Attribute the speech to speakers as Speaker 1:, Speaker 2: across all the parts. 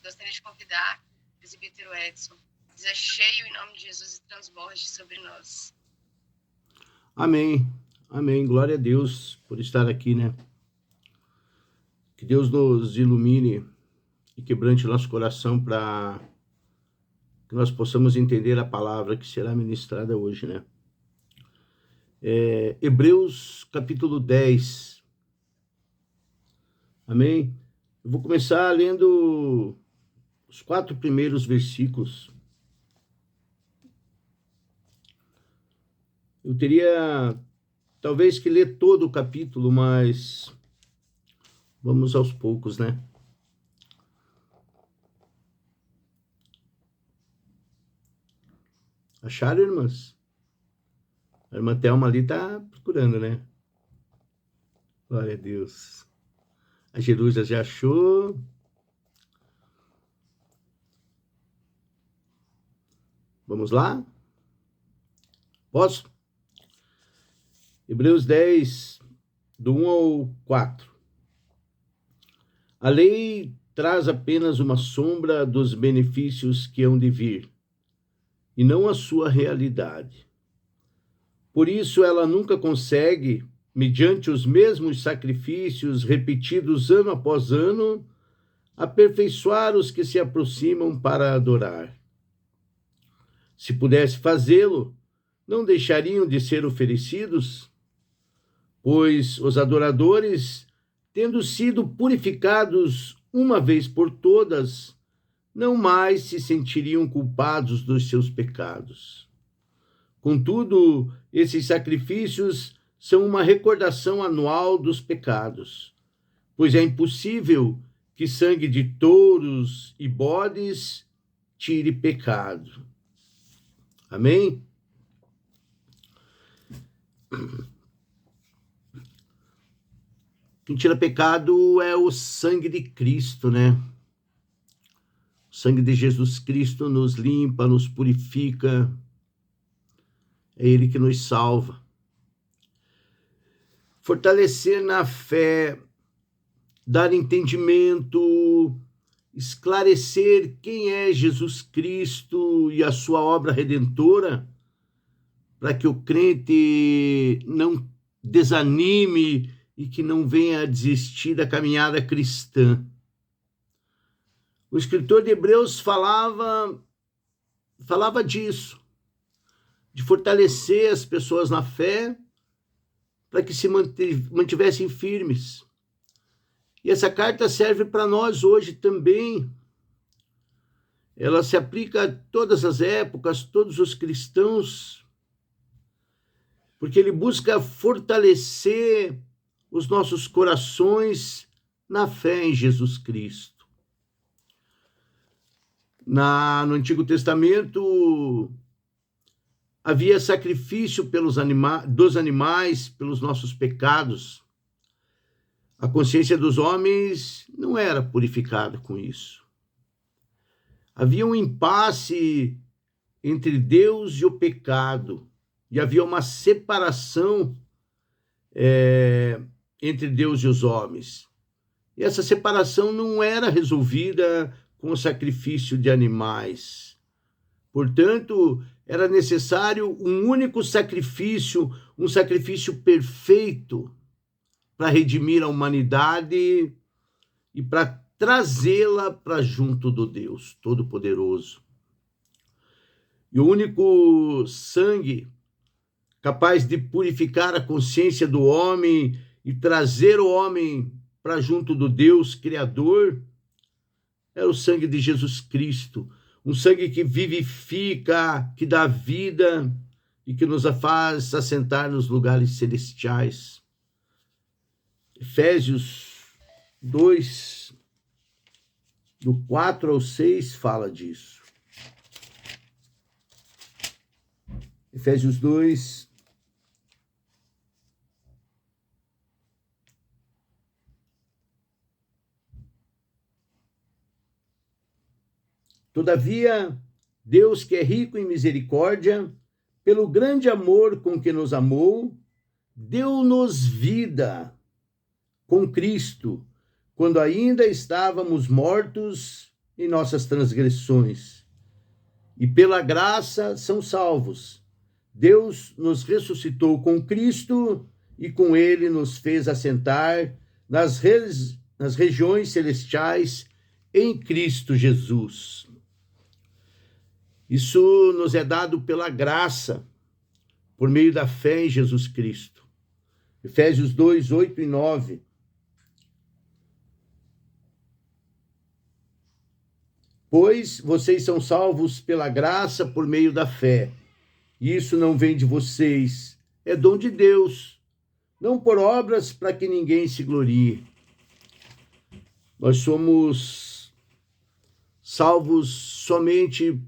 Speaker 1: gostaria de convidar o presbítero Edson. Seja cheio em nome de Jesus e transborde sobre nós.
Speaker 2: Amém. Amém. Glória a Deus por estar aqui, né? Que Deus nos ilumine e quebrante o nosso coração para que nós possamos entender a palavra que será ministrada hoje, né? Hebreus capítulo 10. Amém? Eu vou começar lendo os 4 primeiros versículos. Eu teria talvez que ler todo o capítulo, mas vamos aos poucos, né? Acharam, irmãs? A irmã Thelma ali tá procurando, né? Glória a Deus. A Jerusa já achou. Vamos lá? Posso? Hebreus 10, do 1 ao 4. A lei traz apenas uma sombra dos benefícios que hão de vir, e não a sua realidade. Por isso ela nunca consegue, mediante os mesmos sacrifícios repetidos ano após ano, aperfeiçoar os que se aproximam para adorar. Se pudesse fazê-lo, não deixariam de ser oferecidos? Pois os adoradores, tendo sido purificados uma vez por todas, não mais se sentiriam culpados dos seus pecados. Contudo, esses sacrifícios são uma recordação anual dos pecados, pois é impossível que sangue de touros e bodes tire pecado. Amém? Quem tira pecado é o sangue de Cristo, né? O sangue de Jesus Cristo nos limpa, nos purifica. É Ele que nos salva. Fortalecer na fé, dar entendimento, esclarecer quem é Jesus Cristo e a sua obra redentora, para que o crente não desanime e que não venha a desistir da caminhada cristã. O escritor de Hebreus falava disso, de fortalecer as pessoas na fé para que se mantivessem firmes. E essa carta serve para nós hoje também. Ela se aplica a todas as épocas, todos os cristãos, porque ele busca fortalecer os nossos corações na fé em Jesus Cristo. No Antigo Testamento, havia sacrifício dos animais pelos nossos pecados. A consciência dos homens não era purificada com isso. Havia um impasse entre Deus e o pecado, e havia uma separação entre Deus e os homens. E essa separação não era resolvida com o sacrifício de animais. Portanto, era necessário um único sacrifício, um sacrifício perfeito, para redimir a humanidade e para trazê-la para junto do Deus Todo-Poderoso. E o único sangue capaz de purificar a consciência do homem e trazer o homem para junto do Deus Criador é o sangue de Jesus Cristo, um sangue que vivifica, que dá vida e que nos faz assentar nos lugares celestiais. Efésios 2, do 4 ao 6, fala disso. Efésios 2, todavia, Deus, que é rico em misericórdia, pelo grande amor com que nos amou, deu-nos vida com Cristo, quando ainda estávamos mortos em nossas transgressões. E pela graça são salvos. Deus nos ressuscitou com Cristo e com ele nos fez assentar nas regiões celestiais em Cristo Jesus. Isso nos é dado pela graça, por meio da fé em Jesus Cristo. Efésios 2, 8 e 9. Pois vocês são salvos pela graça por meio da fé. Isso não vem de vocês, é dom de Deus, não por obras para que ninguém se glorie. Nós somos salvos somente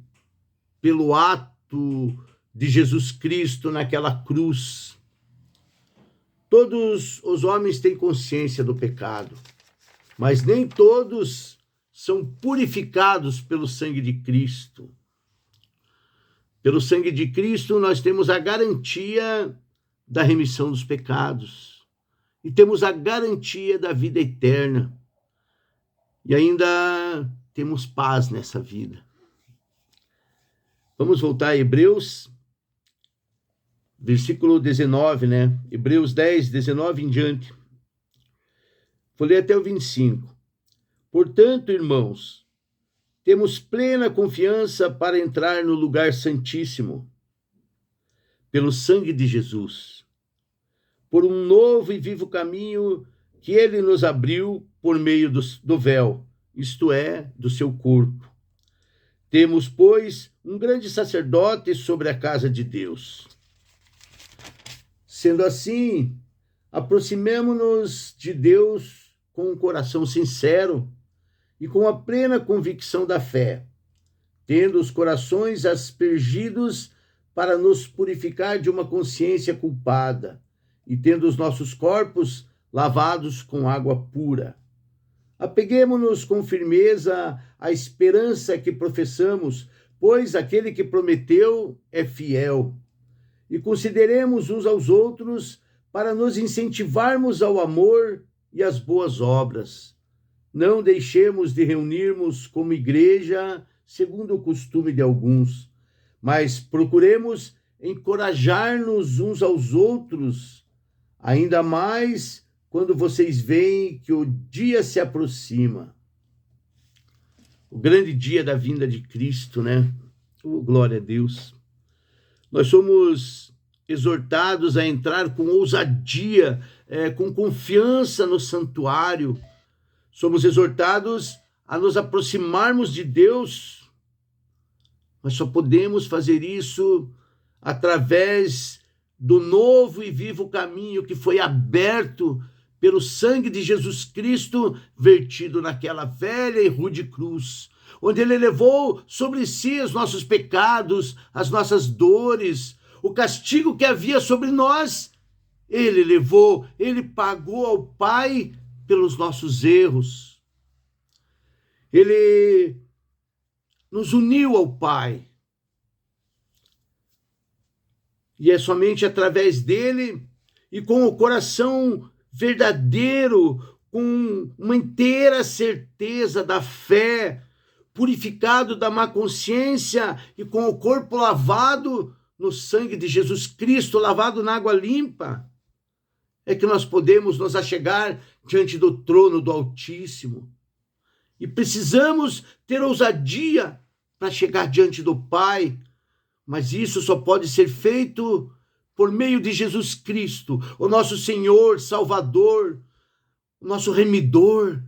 Speaker 2: pelo ato de Jesus Cristo naquela cruz. Todos os homens têm consciência do pecado, mas nem todos são purificados pelo sangue de Cristo. Pelo sangue de Cristo, nós temos a garantia da remissão dos pecados e temos a garantia da vida eterna. E ainda temos paz nessa vida. Vamos voltar a Hebreus, versículo 19, né? Hebreus 10, 19 em diante. Vou ler até o 25. Portanto, irmãos, temos plena confiança para entrar no lugar santíssimo, pelo sangue de Jesus, por um novo e vivo caminho que ele nos abriu por meio do véu, isto é, do seu corpo. Temos, pois, um grande sacerdote sobre a casa de Deus. Sendo assim, aproximemo-nos de Deus com um coração sincero e com a plena convicção da fé, tendo os corações aspergidos para nos purificar de uma consciência culpada e tendo os nossos corpos lavados com água pura. Apeguemo-nos com firmeza à esperança que professamos, pois aquele que prometeu é fiel. E consideremos uns aos outros para nos incentivarmos ao amor e às boas obras. Não deixemos de reunirmos como igreja, segundo o costume de alguns, mas procuremos encorajar-nos uns aos outros, ainda mais quando vocês veem que o dia se aproxima. O grande dia da vinda de Cristo, né? Oh, glória a Deus. Nós somos exortados a entrar com ousadia, com confiança no santuário. Somos exortados a nos aproximarmos de Deus, mas só podemos fazer isso através do novo e vivo caminho que foi aberto pelo sangue de Jesus Cristo, vertido naquela velha e rude cruz, onde ele levou sobre si os nossos pecados, as nossas dores, o castigo que havia sobre nós. Ele levou, ele pagou ao Pai pelos nossos erros. Ele nos uniu ao Pai. E é somente através dele e com o coração verdadeiro, com uma inteira certeza da fé, purificado da má consciência e com o corpo lavado no sangue de Jesus Cristo, lavado na água limpa, é que nós podemos nos achegar diante do trono do Altíssimo. E precisamos ter ousadia para chegar diante do Pai, mas isso só pode ser feito por meio de Jesus Cristo, o nosso Senhor, Salvador, o nosso Remidor.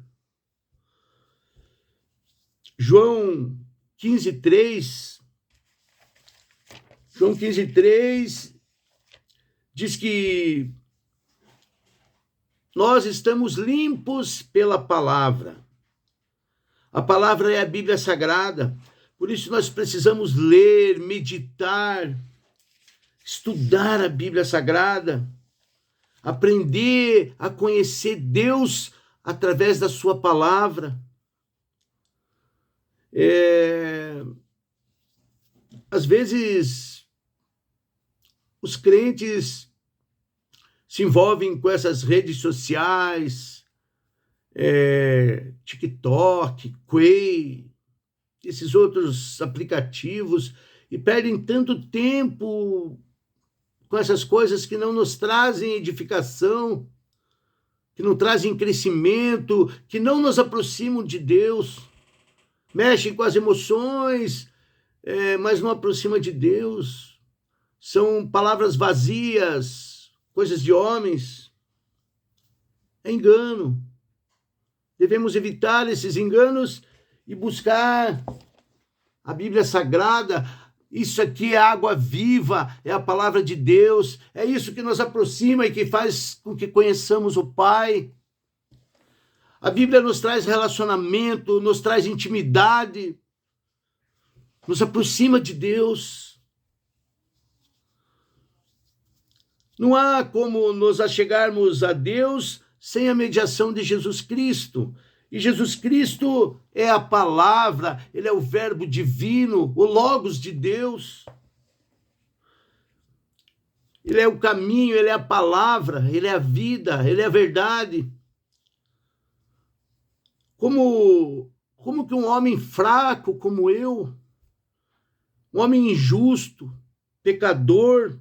Speaker 2: João 15:3 diz que nós estamos limpos pela palavra. A palavra é a Bíblia Sagrada, por isso nós precisamos ler, meditar, estudar a Bíblia Sagrada, aprender a conhecer Deus através da sua palavra. Às vezes, os crentes se envolvem com essas redes sociais, TikTok, Quay, esses outros aplicativos e perdem tanto tempo com essas coisas que não nos trazem edificação, que não trazem crescimento, que não nos aproximam de Deus, mexem com as emoções, mas não aproxima de Deus. São palavras vazias, coisas de homens. É engano. Devemos evitar esses enganos e buscar a Bíblia Sagrada. Isso aqui é água viva, é a palavra de Deus, é isso que nos aproxima e que faz com que conheçamos o Pai. A Bíblia nos traz relacionamento, nos traz intimidade, nos aproxima de Deus. Não há como nos achegarmos a Deus sem a mediação de Jesus Cristo. E Jesus Cristo é a palavra, ele é o verbo divino, o Logos de Deus. Ele é o caminho, ele é a palavra, ele é a vida, ele é a verdade. Como que um homem fraco como eu, um homem injusto, pecador,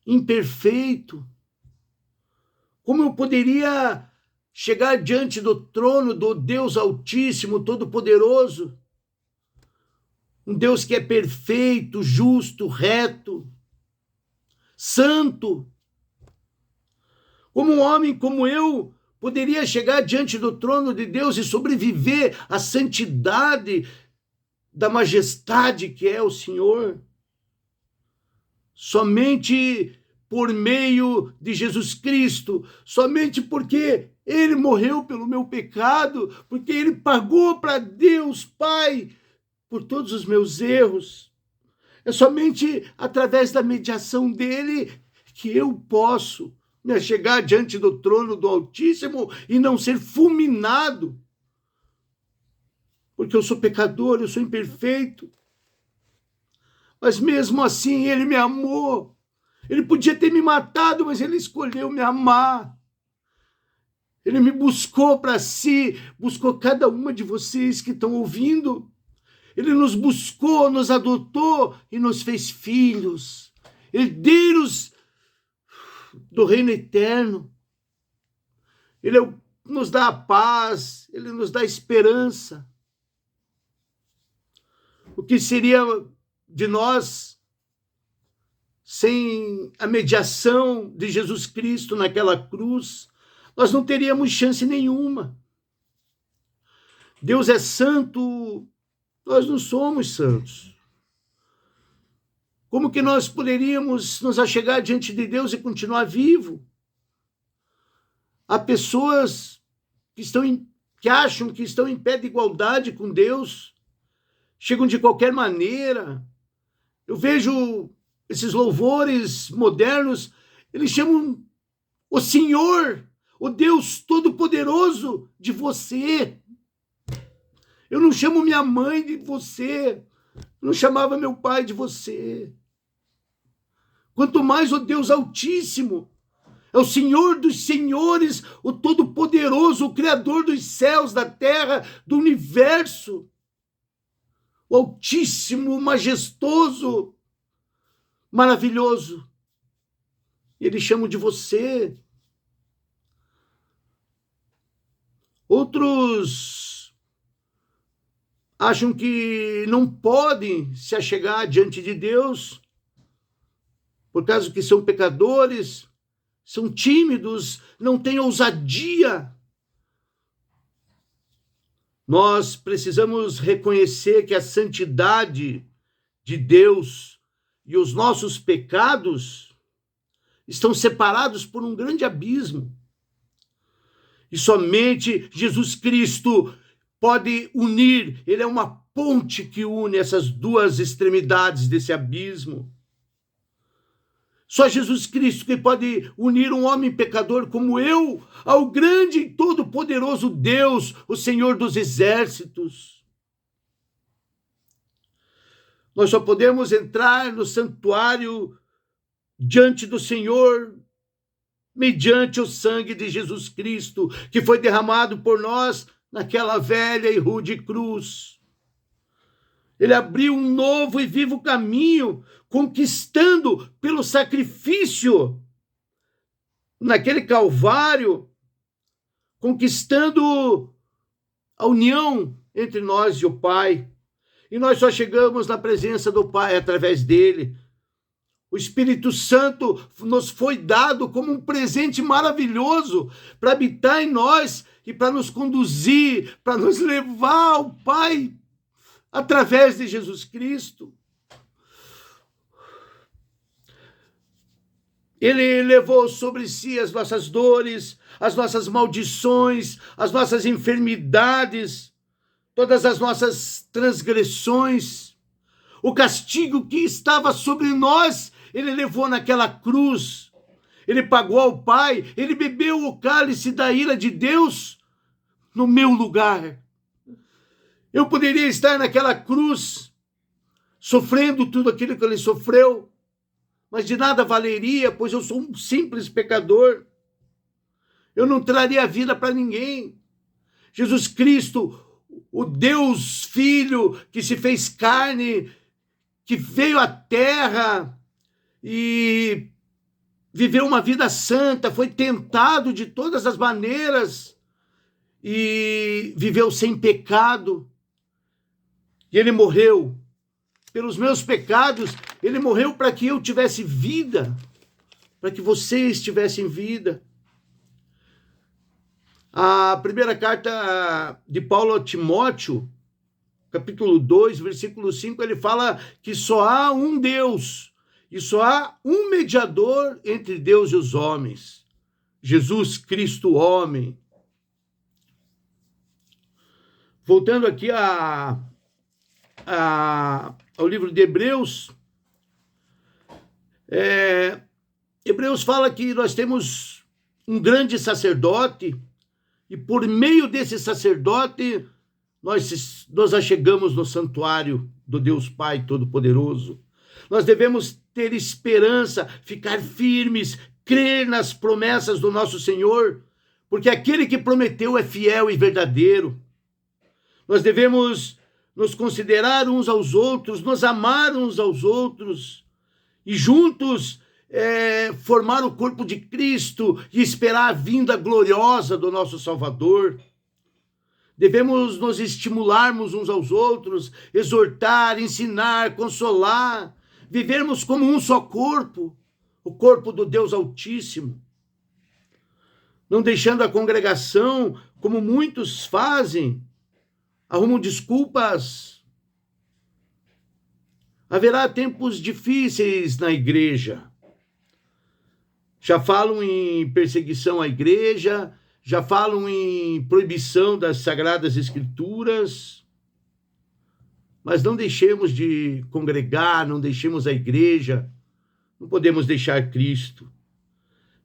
Speaker 2: imperfeito, como eu poderia chegar diante do trono do Deus Altíssimo, Todo-Poderoso, um Deus que é perfeito, justo, reto, santo? Como um homem como eu poderia chegar diante do trono de Deus e sobreviver à santidade da majestade que é o Senhor? Somente por meio de Jesus Cristo, somente porque ele morreu pelo meu pecado, porque ele pagou para Deus Pai por todos os meus erros. É somente através da mediação dele que eu posso me chegar diante do trono do Altíssimo e não ser fulminado, porque eu sou pecador, eu sou imperfeito. Mas mesmo assim ele me amou. Ele podia ter me matado, mas ele escolheu me amar. Ele me buscou para si, buscou cada uma de vocês que estão ouvindo. Ele nos buscou, nos adotou e nos fez filhos, herdeiros do reino eterno. Ele nos dá a paz, ele nos dá a esperança. O que seria de nós sem a mediação de Jesus Cristo naquela cruz? Nós não teríamos chance nenhuma. Deus é santo, nós não somos santos. Como que nós poderíamos nos achegar diante de Deus e continuar vivo? Há pessoas que acham que estão em pé de igualdade com Deus, chegam de qualquer maneira. Eu vejo esses louvores modernos, eles chamam o Senhor, o Deus Todo-Poderoso de você. Eu não chamo minha mãe de você, eu não chamava meu pai de você. Quanto mais o Deus Altíssimo, é o Senhor dos Senhores, o Todo-Poderoso, o Criador dos céus, da terra, do universo, o Altíssimo, o Majestoso, maravilhoso. Ele chama de você. Outros acham que não podem se achegar diante de Deus por causa que são pecadores, são tímidos, não têm ousadia. Nós precisamos reconhecer que a santidade de Deus e os nossos pecados estão separados por um grande abismo. E somente Jesus Cristo pode unir, ele é uma ponte que une essas duas extremidades desse abismo. Só Jesus Cristo que pode unir um homem pecador como eu ao grande e todo-poderoso Deus, o Senhor dos exércitos. Nós só podemos entrar no santuário diante do Senhor mediante o sangue de Jesus Cristo, que foi derramado por nós naquela velha e rude cruz. Ele abriu um novo e vivo caminho, conquistando pelo sacrifício naquele Calvário, conquistando a união entre nós e o Pai. E nós só chegamos na presença do Pai através dele. O Espírito Santo nos foi dado como um presente maravilhoso para habitar em nós e para nos conduzir, para nos levar ao Pai através de Jesus Cristo. Ele levou sobre si as nossas dores, as nossas maldições, as nossas enfermidades, todas as nossas transgressões. O castigo que estava sobre nós, ele levou naquela cruz. Ele pagou ao Pai, ele bebeu o cálice da ira de Deus no meu lugar. Eu poderia estar naquela cruz, sofrendo tudo aquilo que ele sofreu, mas de nada valeria, pois eu sou um simples pecador. Eu não traria vida para ninguém. Jesus Cristo, o Deus Filho que se fez carne, que veio à terra e viveu uma vida santa, foi tentado de todas as maneiras e viveu sem pecado. E ele morreu pelos meus pecados, ele morreu para que eu tivesse vida, para que vocês tivessem vida. A primeira carta de Paulo a Timóteo, capítulo 2, versículo 5, ele fala que só há um Deus e só há um mediador entre Deus e os homens, Jesus Cristo, homem. Voltando aqui ao livro de Hebreus, Hebreus fala que nós temos um grande sacerdote e por meio desse sacerdote nós nos achegamos no santuário do Deus Pai Todo-Poderoso. Nós devemos ter esperança, ficar firmes, crer nas promessas do nosso Senhor, porque aquele que prometeu é fiel e verdadeiro. Nós devemos nos considerar uns aos outros, nos amar uns aos outros e juntos formar o corpo de Cristo e esperar a vinda gloriosa do nosso Salvador. Devemos nos estimularmos uns aos outros, exortar, ensinar, consolar, vivermos como um só corpo, o corpo do Deus Altíssimo. Não deixando a congregação, como muitos fazem, arrumam desculpas. Haverá tempos difíceis na igreja. Já falam em perseguição à igreja, já falam em proibição das Sagradas Escrituras, mas não deixemos de congregar, não deixemos a igreja, não podemos deixar Cristo.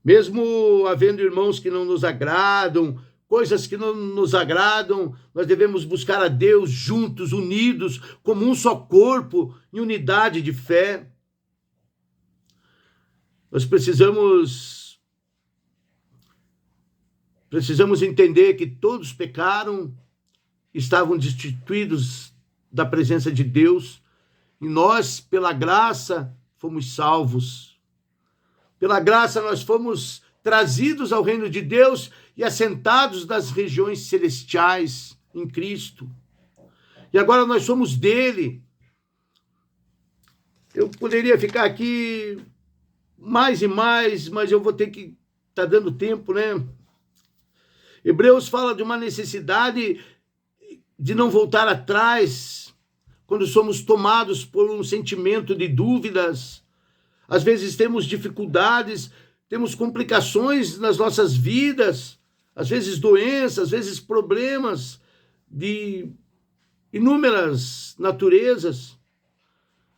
Speaker 2: Mesmo havendo irmãos que não nos agradam, coisas que não nos agradam, nós devemos buscar a Deus juntos, unidos, como um só corpo, em unidade de fé. Nós precisamos entender que todos pecaram, estavam destituídos da presença de Deus, e nós, pela graça, fomos salvos. Pela graça, nós fomos trazidos ao reino de Deus e assentados nas regiões celestiais em Cristo. E agora nós somos dele. Eu poderia ficar aqui mais e mais, mas eu vou ter que estar dando tempo, né? Hebreus fala de uma necessidade de não voltar atrás quando somos tomados por um sentimento de dúvidas. Às vezes temos dificuldades, temos complicações nas nossas vidas, às vezes doenças, às vezes problemas de inúmeras naturezas.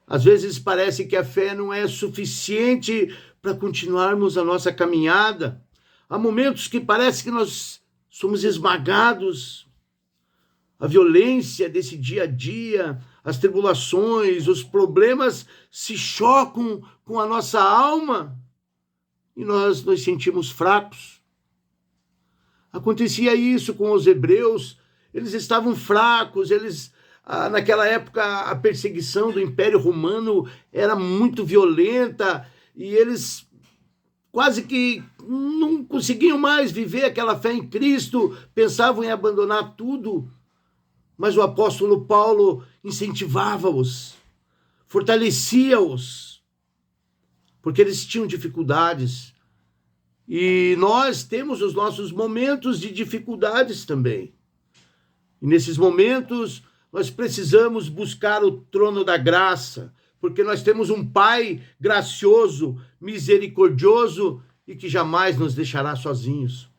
Speaker 2: Às vezes parece que a fé não é suficiente para continuarmos a nossa caminhada. Há momentos que parece que nós somos esmagados. A violência desse dia a dia, as tribulações, os problemas se chocam com a nossa alma e nós nos sentimos fracos. Acontecia isso com os hebreus, eles estavam fracos, eles Naquela época, a perseguição do Império Romano era muito violenta e eles quase que não conseguiam mais viver aquela fé em Cristo, pensavam em abandonar tudo. Mas o apóstolo Paulo incentivava-os, fortalecia-os, porque eles tinham dificuldades. E nós temos os nossos momentos de dificuldades também. E nesses momentos, nós precisamos buscar o trono da graça, porque nós temos um Pai gracioso, misericordioso e que jamais nos deixará sozinhos.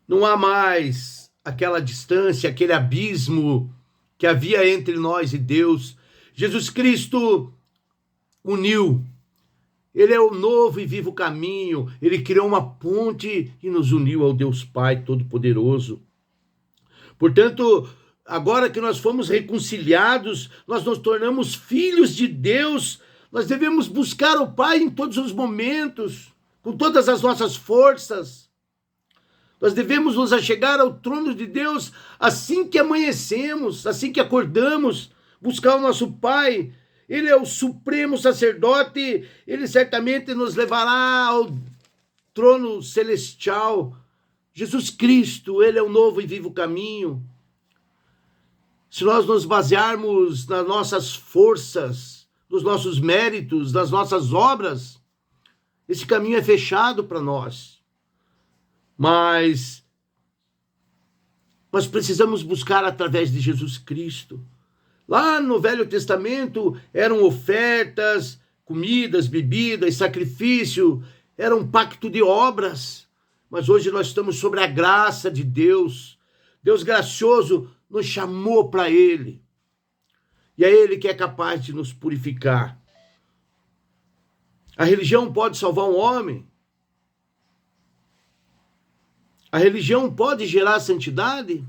Speaker 2: Não há mais aquela distância, aquele abismo que havia entre nós e Deus. Jesus Cristo uniu. Ele é o novo e vivo caminho. Ele criou uma ponte e nos uniu ao Deus Pai Todo-Poderoso. Portanto, agora que nós fomos reconciliados, nós nos tornamos filhos de Deus. Nós devemos buscar o Pai em todos os momentos, com todas as nossas forças. Nós devemos nos achegar ao trono de Deus assim que amanhecemos, assim que acordamos, buscar o nosso Pai. Ele é o supremo sacerdote, ele certamente nos levará ao trono celestial. Jesus Cristo, ele é o novo e vivo caminho. Se nós nos basearmos nas nossas forças, nos nossos méritos, nas nossas obras, esse caminho é fechado para nós. Mas nós precisamos buscar através de Jesus Cristo. Lá no Velho Testamento eram ofertas, comidas, bebidas, sacrifício, era um pacto de obras. Mas hoje nós estamos sobre a graça de Deus. Deus gracioso nos chamou para Ele. E é Ele que é capaz de nos purificar. A religião pode salvar um homem? A religião pode gerar santidade?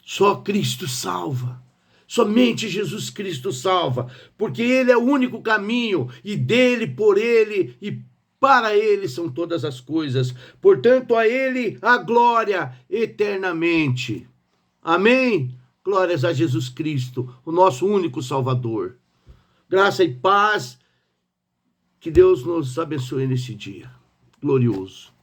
Speaker 2: Só Cristo salva. Somente Jesus Cristo salva. Porque Ele é o único caminho. E dele, por Ele e para Ele são todas as coisas. Portanto, a Ele a glória eternamente. Amém? Glórias a Jesus Cristo, o nosso único Salvador. Graça e paz. Que Deus nos abençoe nesse dia glorioso.